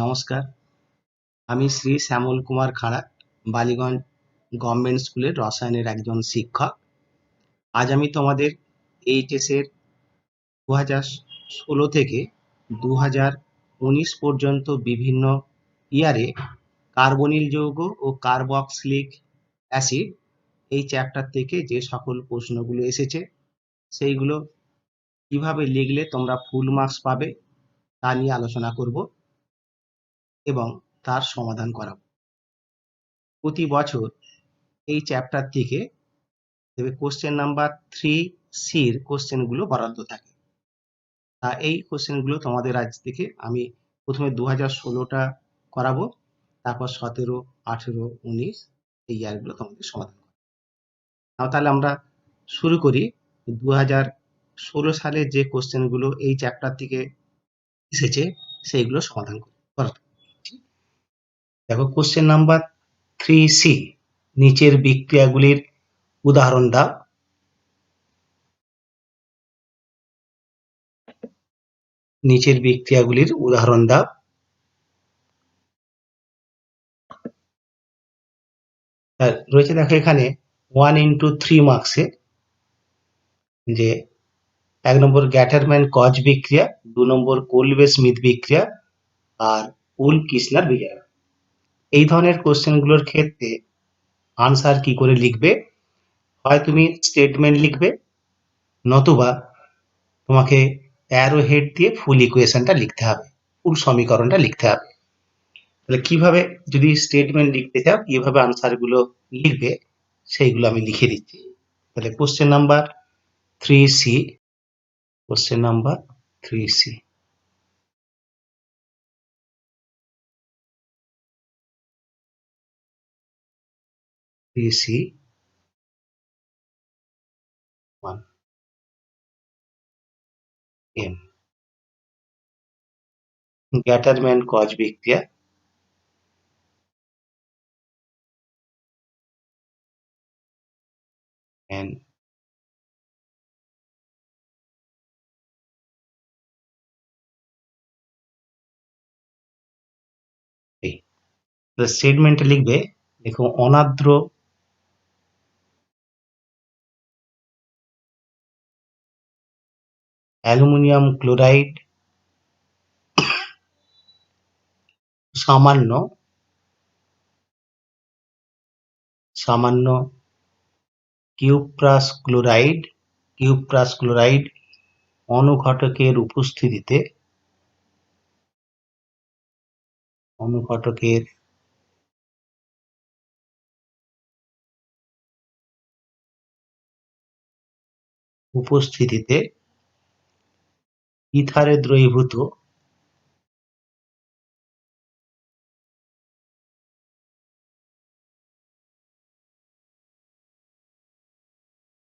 নমস্কার, আমি শ্রী শ্যামল কুমার খাড়া, বালিগঞ্জ গভর্নমেন্ট স্কুলের রসায়নের একজন শিক্ষক। আজ আমি তোমাদের এইচএসের 2016 থেকে 2019 পর্যন্ত বিভিন্ন ইয়ারে কার্বনিল যৌগ ও কার্বক্সিলিক অ্যাসিড এই চ্যাপ্টার থেকে যে সকল প্রশ্নগুলো এসেছে সেইগুলো কিভাবে লিখলে তোমরা ফুল মার্কস পাবে তা নিয়ে আলোচনা করব এবং তার সমাধান করাবো। প্রতি বছর এই চ্যাপ্টার থেকে কোশ্চেন নাম্বার 3C-র কোশ্চেনগুলো বরাদ্দ থাকে। এই কোশ্চেনগুলো তোমাদের আজ থেকে আমি প্রথমে 2016টা করাবো, তারপর 17, 18, 19 এই ইয়ারগুলো তোমাদের সমাধান করবো। তাহলে আমরা শুরু করি 2016 সালে যে কোশ্চেনগুলো এই চ্যাপ্টার থেকে এসেছে সেইগুলো সমাধান করা। দেখো, কোশ্চেন নাম্বার 3C, নিচের বিক্রিয়াগুলির উদাহরণ দাও। নিচের বিক্রিয়াগুলির উদাহরণ দাও। রয়েছে দেখো এখানে 1x3 মার্কসে যে 1 নম্বর গ্যাটারম্যান কজ বিক্রিয়া, 2 নম্বর কোলবে স্মিথ বিক্রিয়া আর উল-কিসনার বিক্রিয়া। এই ধরনের কোশ্চেনগুলোর ক্ষেত্রে আনসার কি করে লিখবে? হয় তুমি স্টেটমেন্ট লিখবে, নতুবা তোমাকে অ্যারো হেড দিয়ে ফুল ইকুয়েশনটা লিখতে হবে, ফুল সমীকরণটা লিখতে হবে। তাহলে কিভাবে, যদি স্টেটমেন্ট লিখতে চাও কিভাবে আনসারগুলো লিখবে সেইগুলো আমি লিখে দিচ্ছি। তাহলে question number 3C, question number 3C, one M, Gattermann Koch বিক্রিয়া, and স্টেটমেন্টে লিখবে, দেখো অনার্দ্র অ্যালুমিনিয়াম ক্লোরাইড সামান্য কিউপ্রাস ক্লোরাইড অনুঘটকের উপস্থিতিতে ইথারে দ্রবীভূত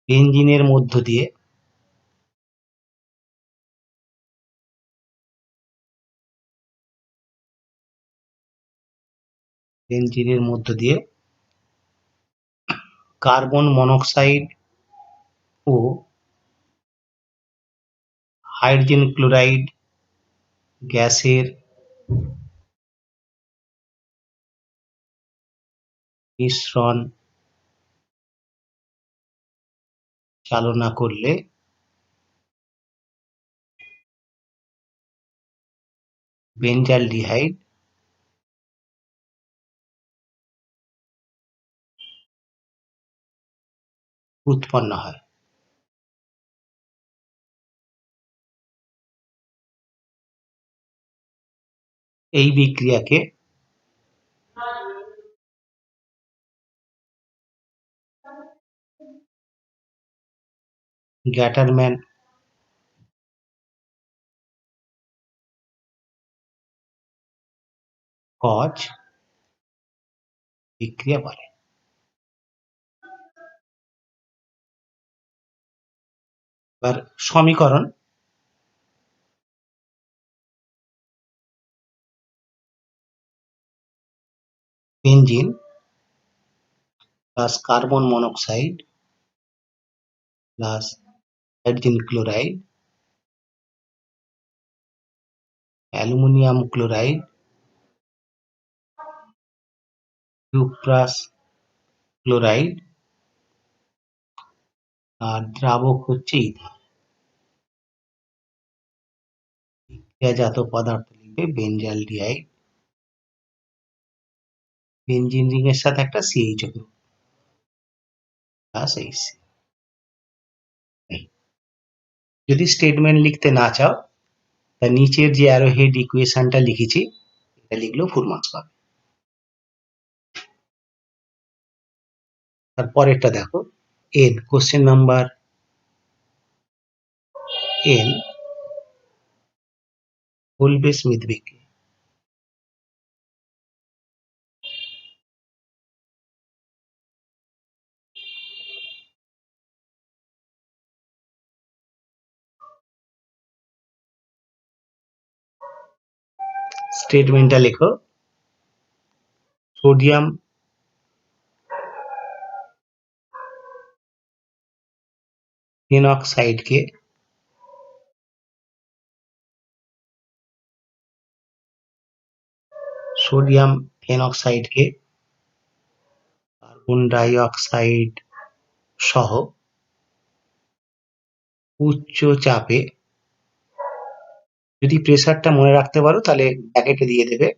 বেনজিনের মধ্য দিয়ে কার্বন মনোক্সাইড ও হাইড্রোজেন ক্লোরাইড গ্যাসের মিশ্রণ চালনা করলে বেঞ্জালডিহাইড উৎপন্ন হয়। এই বিক্রিয়াকে গ্যাটারম্যান কজ বিক্রিয়া বলে। এবার সমীকরণ, benzene plus carbon monoxide plus hydrogen chloride, aluminium chloride cuprous chloride, আর দ্রাবক হচ্ছে ইথার। বিক্রিয়াজাত পদার্থ লিখবে বেঞ্জালডিহাইড, বেঞ্জিন রিং এর সাথে একটা CH গ্রুপ প্লাস H। যদি স্টেটমেন্ট লিখতে না চাও, তা নিচের যে অ্যারোহেড ইকুয়েশনটা লিখেছি এটা লিখলেও ফুল মার্কস পাবে। তারপরেরটা দেখো, এন, কোশ্চেন নাম্বার এন, বলবে স্মিথ বিক্রিয়া। স্টেটমেন্টটা লেখো, সোডিয়াম ফেনঅক্সাইডকে কার্বন ডাই অক্সাইড সহ উচ্চ চাপে, যদি প্রেসারটা মনে রাখতে পারো তাহলে ব্র্যাকেটে দিয়ে দেবে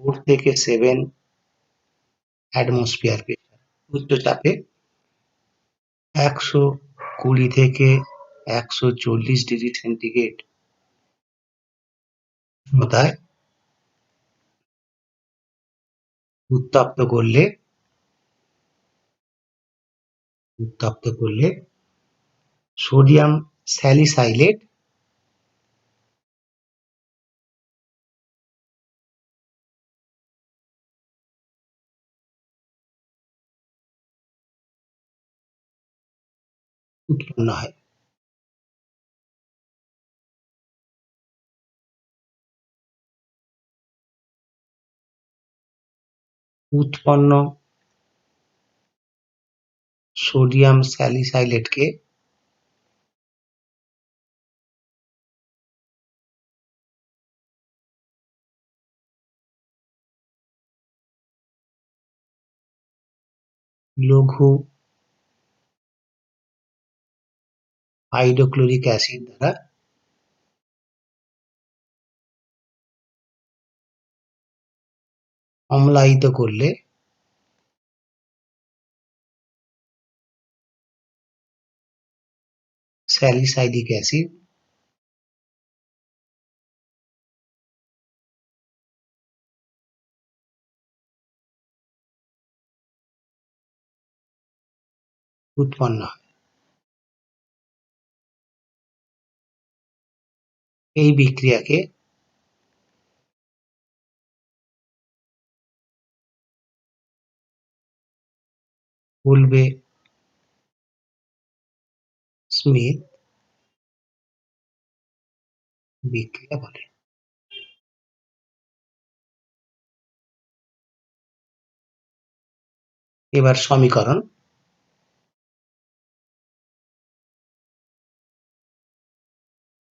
4 থেকে 7 অ্যাটমসফিয়ার প্রেসার, উচ্চ চাপে 120 থেকে 140 ডিগ্রি সেন্টিগ্রেড উষ্ণতায় উত্তপ্ত করলে সোডিয়াম স্যালিসাইলেট উৎপন্ন হয়। উৎপন্ন সোডিয়াম স্যালিসাইলেটকে লঘু হাইড্রোক্লোরিক অ্যাসিড দ্বারা অম্লায়িত করলে স্যালিসাইলিক অ্যাসিড উৎপন্ন হয়। এই বিক্রিয়াকে বলবে স্মিথ বিক্রিয়া বলে। এবার সমীকরণ,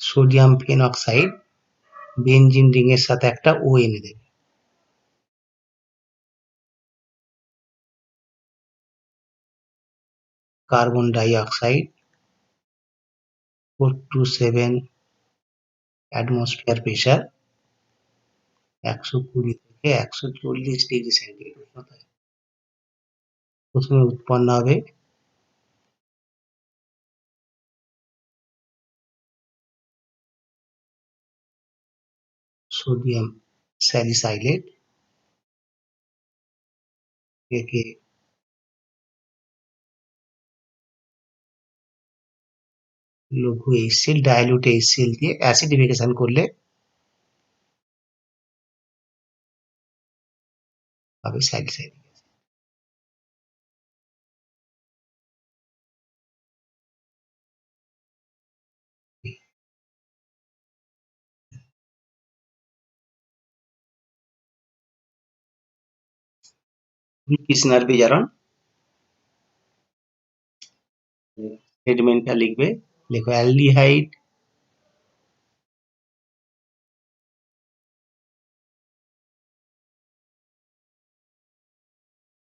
সোডিয়াম ফেনঅক্সাইড বেনজিন রিং এর সাথে একটা ও এনে দেবে, carbon dioxide 4 to 7 atmosphere pressure, 120 থেকে 140 ডিগ্রি সেন্টিগ্রেড উষ্ণতায় প্রথমে উৎপন্ন হবে সোডিয়াম স্যালিসাইলেট, একে লঘু HCl, ডাইলিউট HCl দিয়ে অ্যাসিডিফিকেশন করলে হবে স্যালিসাইলিক অ্যাসিড। কৃষ্ণার বিজারণ, স্টেটমেন্টটা লিখবে, লেখো অ্যালডিহাইড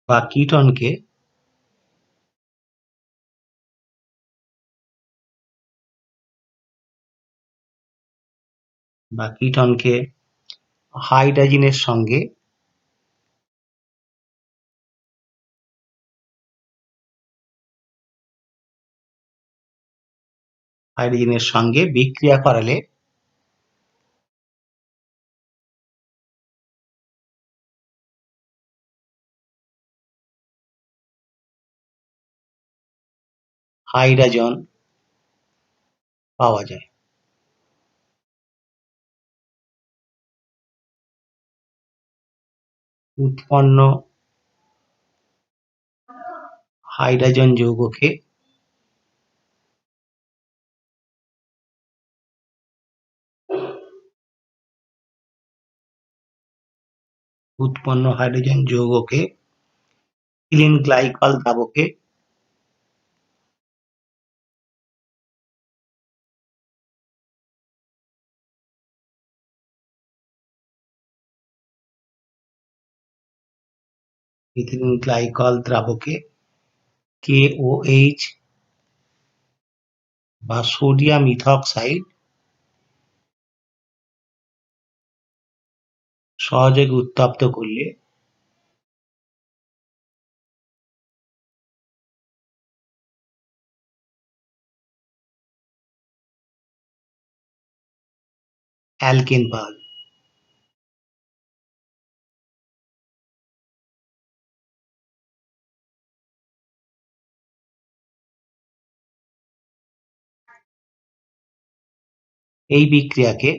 বা কিটনকে হাইড্রোজেনের সঙ্গে বিক্রিয়া করালে হাইড্রোজেন পাওয়া যায়। উৎপন্ন হাইড্রোজেন যৌগকে ইথিলিন গ্লাইকল দ্রাবকে KOH বা সোডিয়াম ইথক্সাইড সহযোগে উত্তপ্ত করলে অ্যালকেন পাওয়া যায়। এই বিক্রিয়াকে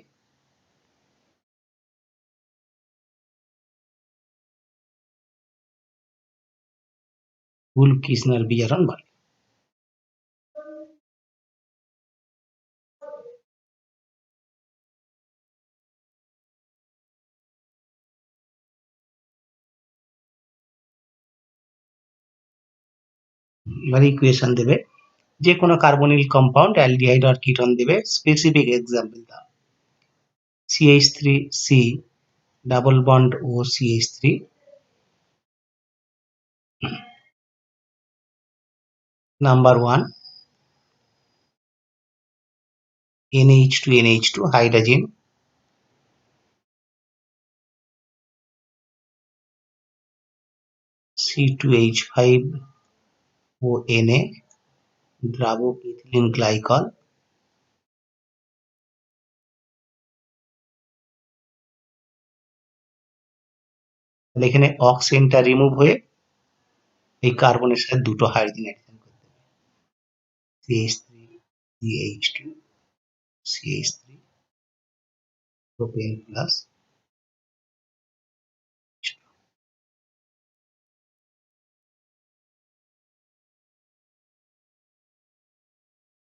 উলফ-কির্চনার বিজারণ বলে। এবার ইকুয়েশন দেবে, যে কোনো কার্বনিল কম্পাউন্ড অ্যালডিহাইড আর কিটোন দেবে, স্পেসিফিক এক্সাম্পল দাও। CH3C ডাবল বন্ড ও CH3, number 1 NH2NH2 hydrogen, C2H5 ও Na দ্রাবক ইথিলিন গ্লাইকল, তাহলে এখানে অক্সিজেনটা রিমুভ হয়ে এই কার্বনের সাথে দুটো হাইড্রোজেন অ্যাডিশন করতে হবে, CH3 CH2 CH3 propane plus.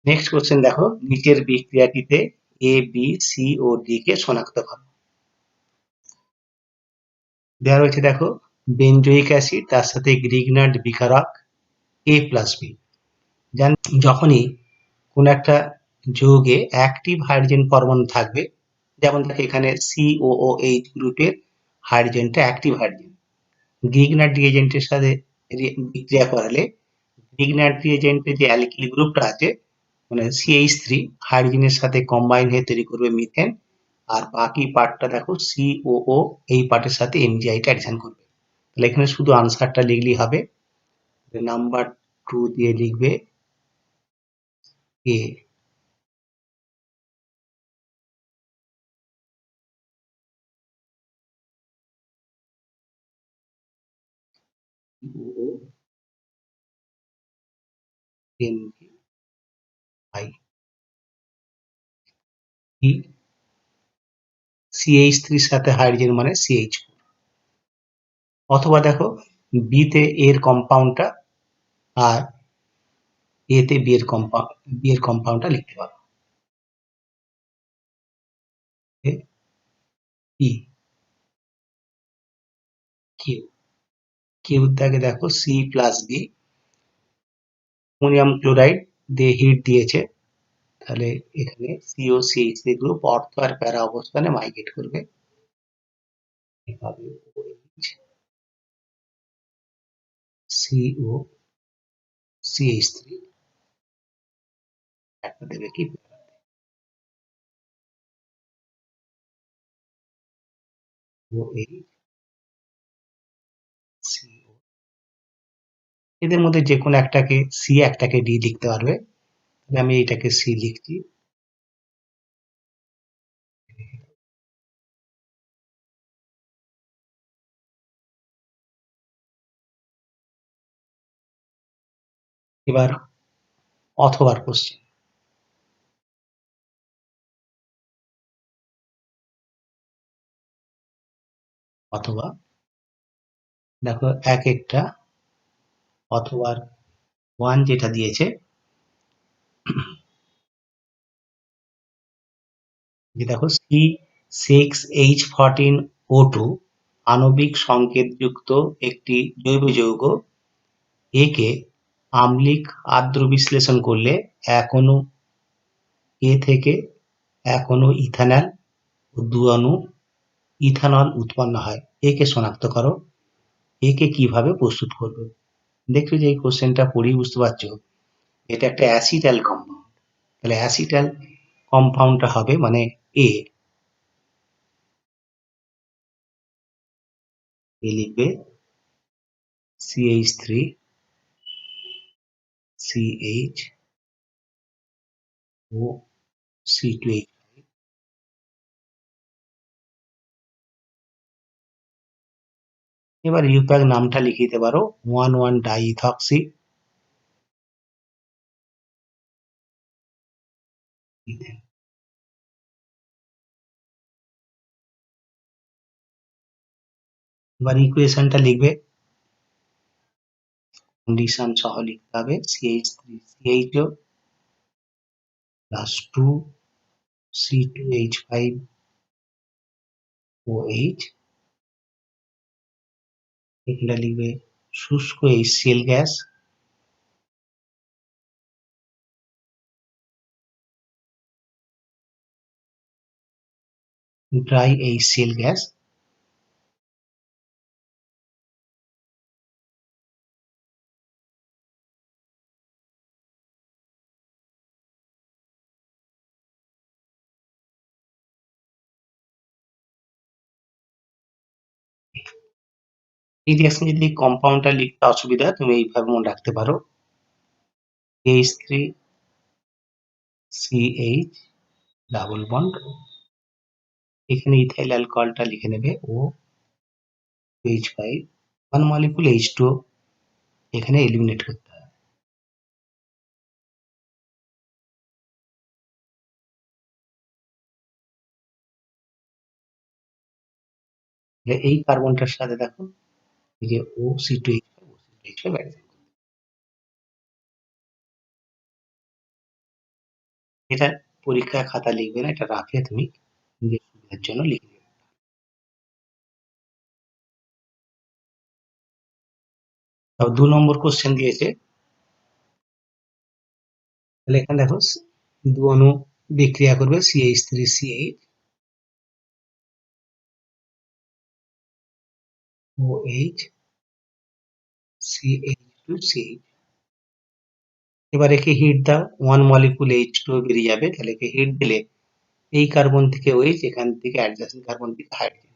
Next question দেখো, নিচের বিক্রিয়াটিতে A B C O D কে শনাক্ত করো। দেওয়া রয়েছে দেখো, বেনজোইক অ্যাসিড তার সাথে গ্রিগনার্ড বিকারক A+B। যখনই কোন একটা যৌগে অ্যাক্টিভ হাইড্রোজেন পরমাণু থাকবে, যেমন দেখো এখানে COOH গ্রুপের হাইড্রোজেনটা অ্যাক্টিভ হাইড্রোজেন, গ্রিগনার্ড রিএজেন্টের সাথে বিক্রিয়া করালে গ্রিগনার্ড রিএজেন্টের যে অ্যালকিল গ্রুপটা আছে মানে CH3 হাইড্রোজেনের সাথে কম্বাইন হয়ে তৈরি করবে মিথেন, আর বাকি পার্টটা দেখো COO এই পার্টের সাথে MgI টা অ্যাডিশন করবে। তাহলে এখানে শুধু আনসারটা লিখলেই হবে, নাম্বার 2 দিয়ে লিখবে A। CH3 সাথে হাইড্রোজেন মানে CH4, অথবা দেখো বি তে এর কম্পাউন্ডটা আর এ তে বি এর কম্পাউন্ডটা লিখতে পারো, পি কিউ। কিউ থেকে দেখো C+B, অ্যামোনিয়াম ক্লোরাইড দিয়ে হিট দিয়েছে, তাহলে এখানে COCH3 গ্রুপ অর্থ আর প্যারা অবস্থানে মাইগ্রেট করবে, এভাবে OH CO CH3 একটা দেবে কি OH CO, এদের মধ্যে যে কোনো একটাকে সি একটাকে ডি লিখতে পারবে। আমি এটাকে সি লিখছি। এবার অথবার কোশ্চেন, অথবা দেখো এক একটা অথবার ওয়ান যেটা দিয়েছে, যে দেখো C6H14O2 আণবিক সংকেতযুক্ত একটি জৈব যৌগ। একে আম্লিক আর্দ্র বিশ্লেষণ করলে এক অণু এ থেকে এক অণু ইথানল ও 2 অণু ইথানল উৎপন্ন হয়। একে শনাক্ত করো। একে কিভাবে প্রস্তুত করবে? দেখছো যে এই কোশ্চেনটা পড়েই বুঝতে পারছো এটা একটা অ্যাসিটাল কম্পাউন্ড। তাহলে অ্যাসিটাল কম্পাউন্ডটা হবে মানে এ লিখবে CH3 CH ও C2H। এবার ইউপ্যাক নামটা লিখে দিতে পারো 1,1 ডাইইথক্সি ইথেন। এবার ইকুয়েশনটা লিখবে, কন্ডিশন সহ লিখতে হবে CH3CHO প্লাস 2 C2H5OH। এখানে লিখবে শুষ্ক HCl gas, dry HCl gas. এই রিঅ্যাকশন যদি কম্পাউন্ডটা লিখতে অসুবিধা তুমি এইভাবে মনে রাখতে পারো CH3CH ডাবল বন্ড, এখানে ইথাইল অ্যালকোহলটা লিখে নেবে ও H5 1 মলিকুল H2O এখানে এলিমিনেট করতে হবে। এই কার্বনটার সাথে দেখো এই যে OC2H5 এটা পরীক্ষা খাতা লিখবে না, এটা রাখে তুমি নিজের সুবিধার জন্য লিখে দেবে। তাও 2 নম্বর কোশ্চেন দিয়েছে, তাহলে এখানে দেখো 2 অণু বিক্রিয়া করবে CH3CH OH CH2CH। এবার একে হিট দাও, 1 মলিকুল H2O বেরিয়ে যাবে। তাহলে একে হিট দিলে এই কার্বন থেকে OH, এখান থেকে অ্যাডজাসেন্ট কার্বন থেকে hydrogen,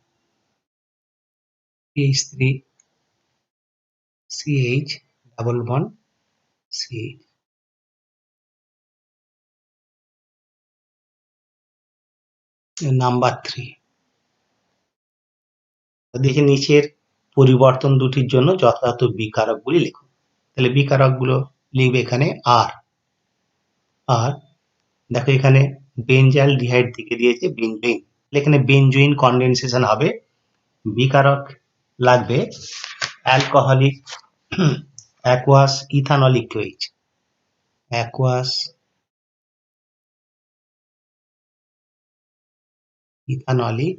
CH3CH double bond CH। Number 3 দেখে নিচের পরিবর্তন দুটির জন্য যথাযথ বিকারকগুলি লিখুন। তাহলে বিকারকগুলো লিখবে এখানে আর। আর দেখো এখানে বেঞ্জাইল ডিহাইড থেকে দিয়েছে বেঞ্জুইন, এখানে বেঞ্জুইন কনডেনসেশন হবে। বিকারক লাগবে alcoholic aqueous ethanolic OH, aqueous ethanolic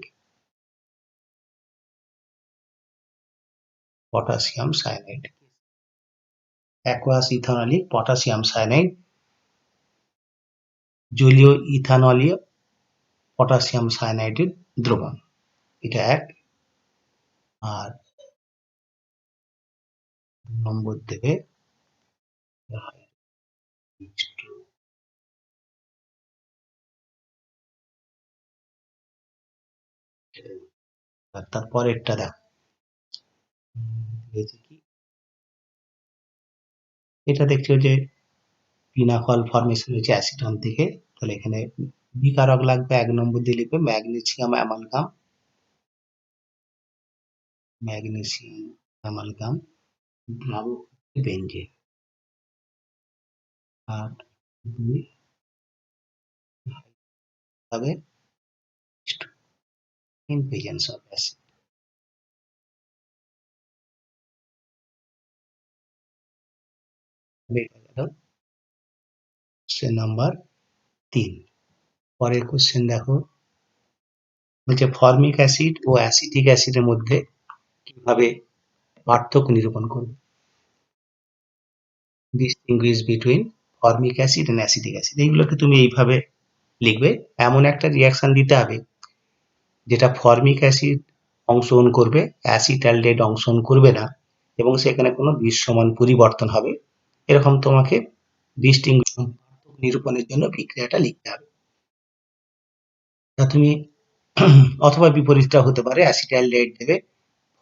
potassium cyanide, aqueous ethanolic potassium cyanide, জলীয় ইথানলীয় পটাশিয়াম সায়ানাইডের দ্রবণ, এটা এক। আর নম্বর দেবে, তারপরেরটা দেখ, এটা দেখছো যে পিনাকল ফর্মেশন হচ্ছে অ্যাসিটন থেকে, তাহলে এখানে বিকারক লাগবে, 1 নম্বর দিয়ে লিখবে ম্যাগনেসিয়াম অ্যামালগাম, ম্যাগনেসিয়াম অ্যামালগাম দ্রাবক বেঞ্জিন। আর 2 হবে in presence of acid। Question number 3। পরের কোশ্চেন দেখো, বলছে ফর্মিক অ্যাসিড ও অ্যাসিটিক অ্যাসিডের মধ্যে কিভাবে পার্থক্য নিরূপণ করবে। Distinguish between formic acid and acetic acid, এইগুলোকে তুমি এইভাবে লিখবে। এমন একটা রিয়াকশন দিতে হবে যেটা ফর্মিক অ্যাসিড অংশগ্রহণ করবে, অ্যাসিটালডেহাইড অংশগ্রহণ করবে না, এবং সেখানে কোনো দৃশ্যমান পরিবর্তন হবে, এরকম তোমাকে ডিস্টিংগুইশ নিরূপণের জন্য বিক্রিয়াটা লিখতে হবে। তা তুমি অথবা বিপরীতটা হতে পারে, অ্যাসিটালডেহাইড দেবে,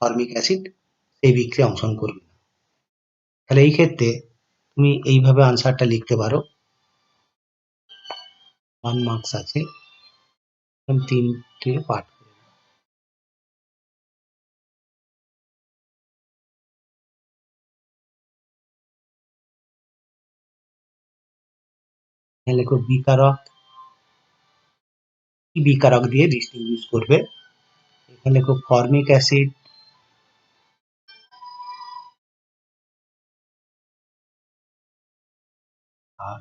ফর্মিক অ্যাসিড সেই বিক্রিয়া অংশগ্রহণ করবে না। তাহলে এই ক্ষেত্রে তুমি এইভাবে আনসারটা লিখতে পারো। 1 মার্কস আছে, 3টে পাঠ করে নাও। এখানে লেখো বিকারক, কি বিকারক দিয়ে ডিস্টিংগুইশ করবে। এখানে লেখো ফর্মিক অ্যাসিড, আর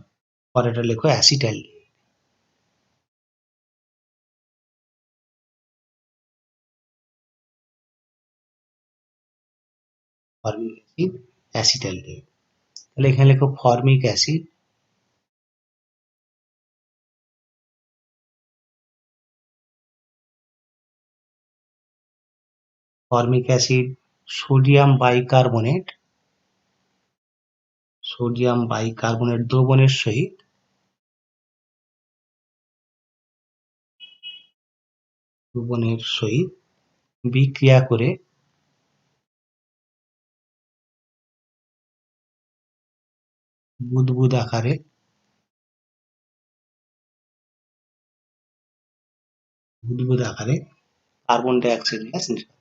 পরেরটা লেখো অ্যাসিটালডেহাইড। Formic acid, অ্যাসিটালডেহাইড। তাহলে এখানে লেখো formic acid, formic acid sodium bicarbonate, sodium bicarbonate দ্রবণের সহিত বিক্রিয়া করে বুদবুদ আকারে কার্বন ডাই অক্সাইড গ্যাস নির্গত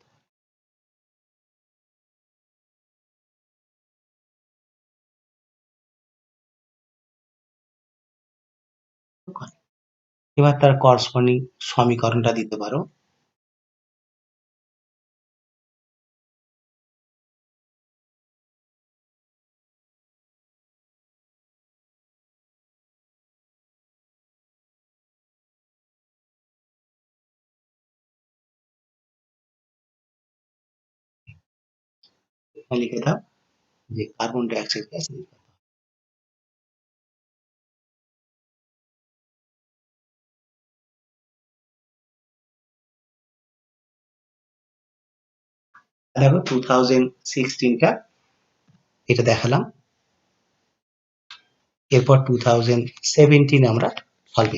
করে। এবার তার করসপন্ডিং সমীকরণটা দিতে পারো। এখানে লিখে দাও যে কার্বন ডাই অক্সাইড গ্যাস নির্গত। দেখো 2016টা এটা দেখালাম, এরপর 2017 আমরা সলভ